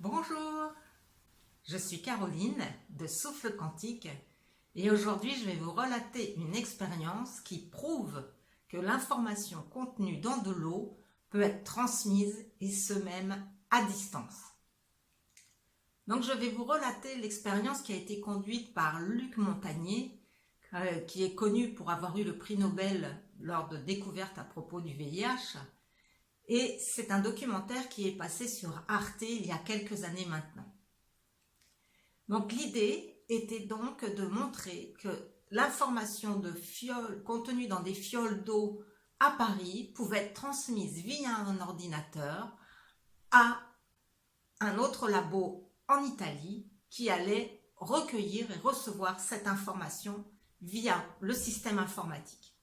Bonjour, je suis Caroline de Souffle Quantique et aujourd'hui je vais vous relater une expérience qui prouve que l'information contenue dans de l'eau peut être transmise et ce même à distance. Donc je vais vous relater l'expérience qui a été conduite par Luc Montagnier, qui est connu pour avoir eu le prix Nobel lors de découvertes à propos du VIH. Et c'est un documentaire qui est passé sur Arte il y a quelques années maintenant. Donc l'idée était donc de montrer que l'information de fioles contenue dans des fioles d'eau à Paris pouvait être transmise via un ordinateur à un autre labo en Italie qui allait recueillir et recevoir cette information via le système informatique.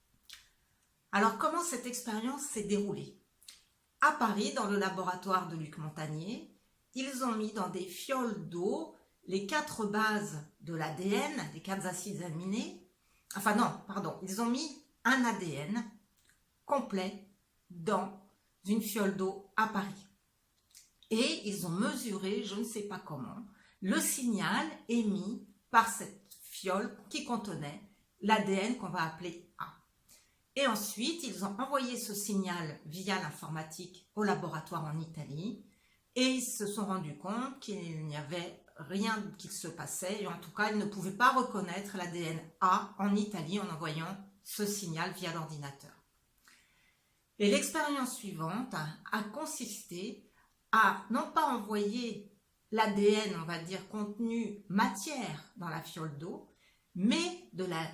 Alors comment cette expérience s'est déroulée ? À Paris, dans le laboratoire de Luc Montagnier, ils ont mis dans des fioles d'eau les 4 bases de l'ADN, les 4 acides aminés. Enfin non, pardon, ils ont mis un ADN complet dans une fiole d'eau à Paris. Et ils ont mesuré, je ne sais pas comment, le signal émis par cette fiole qui contenait l'ADN qu'on va appeler A. Et ensuite, ils ont envoyé ce signal via l'informatique au laboratoire en Italie et ils se sont rendus compte qu'il n'y avait rien qui se passait et en tout cas, ils ne pouvaient pas reconnaître l'ADN A en Italie en envoyant ce signal via l'ordinateur. Et l'expérience suivante a consisté à non pas envoyer l'ADN, on va dire, contenu matière dans la fiole d'eau, mais de la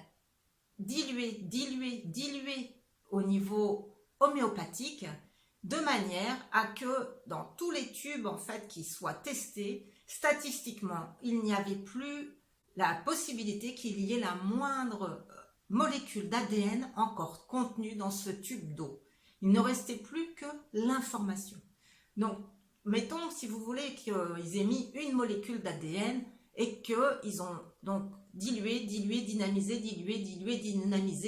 diluer au niveau homéopathique de manière à que dans tous les tubes en fait qui soient testés, statistiquement, il n'y avait plus la possibilité qu'il y ait la moindre molécule d'ADN encore contenue dans ce tube d'eau. Il ne restait plus que l'information. Donc, mettons, si vous voulez, qu'ils aient mis une molécule d'ADN et qu'ils ont donc dilué, dynamisé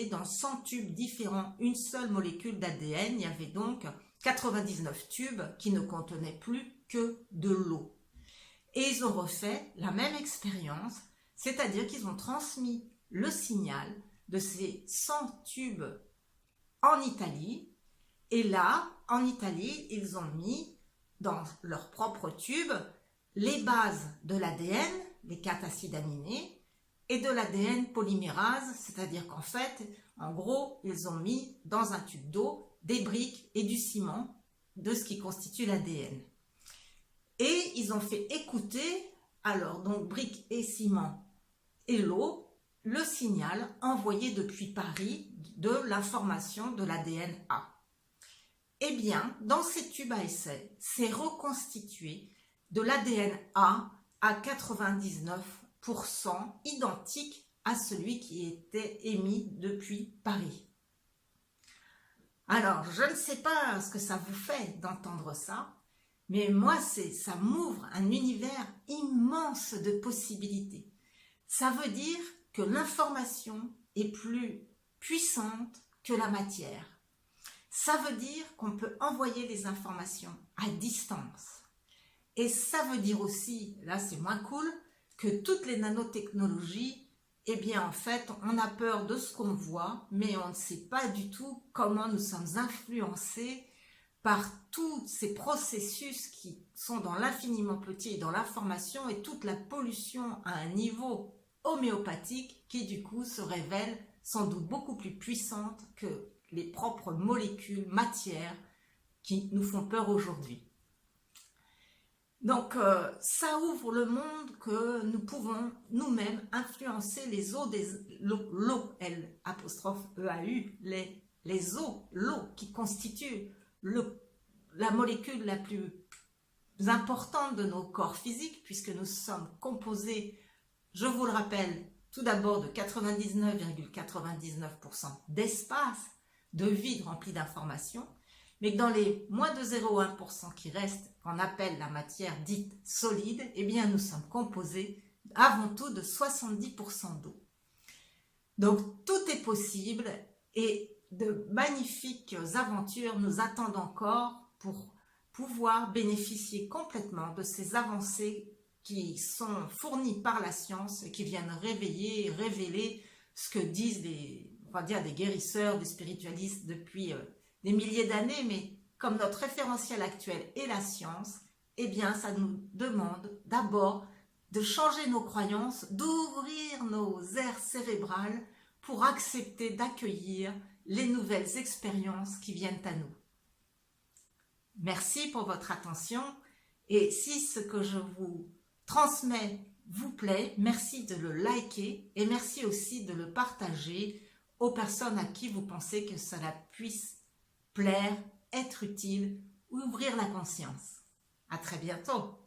dans 100 tubes différents, une seule molécule d'ADN. Il y avait donc 99 tubes qui ne contenaient plus que de l'eau. Et ils ont refait la même expérience, c'est-à-dire qu'ils ont transmis le signal de ces 100 tubes en Italie. Et là, en Italie, ils ont mis dans leur propre tube les bases de l'ADN, les 4 acides aminés, et de l'ADN polymérase, c'est-à-dire qu'en fait, en gros, ils ont mis dans un tube d'eau des briques et du ciment de ce qui constitue l'ADN. Et ils ont fait écouter, alors donc briques et ciment et l'eau, le signal envoyé depuis Paris de l'information de l'ADN A. Eh bien, dans ces tubes à essai, c'est reconstitué de l'ADN A à 99% identique à celui qui était émis depuis Paris. Alors, je ne sais pas ce que ça vous fait d'entendre ça, mais moi, ça m'ouvre un univers immense de possibilités. Ça veut dire que l'information est plus puissante que la matière. Ça veut dire qu'on peut envoyer des informations à distance. Et ça veut dire aussi, là c'est moins cool, que toutes les nanotechnologies, eh bien en fait, on a peur de ce qu'on voit, mais on ne sait pas du tout comment nous sommes influencés par tous ces processus qui sont dans l'infiniment petit et dans l'information et toute la pollution à un niveau homéopathique qui du coup se révèle sans doute beaucoup plus puissante que les propres molécules, matières qui nous font peur aujourd'hui. Donc, ça ouvre le monde que nous pouvons nous-mêmes influencer les eaux l'eau, L''EAU, les eaux, l'eau qui constitue la molécule la plus importante de nos corps physiques, puisque nous sommes composés, je vous le rappelle, tout d'abord de 99,99% d'espace, de vide rempli d'informations, mais que dans les moins de 0,1% qui restent, qu'on appelle la matière dite solide, eh bien nous sommes composés avant tout de 70% d'eau. Donc tout est possible et de magnifiques aventures nous attendent encore pour pouvoir bénéficier complètement de ces avancées qui sont fournies par la science et qui viennent révéler ce que disent on va dire des guérisseurs, des spiritualistes depuis des milliers d'années, mais comme notre référentiel actuel est la science, eh bien ça nous demande d'abord de changer nos croyances, d'ouvrir nos aires cérébrales pour accepter d'accueillir les nouvelles expériences qui viennent à nous. Merci pour votre attention et si ce que je vous transmets vous plaît, merci de le liker et merci aussi de le partager aux personnes à qui vous pensez que cela puisse plaire, être utile ou ouvrir la conscience. À très bientôt.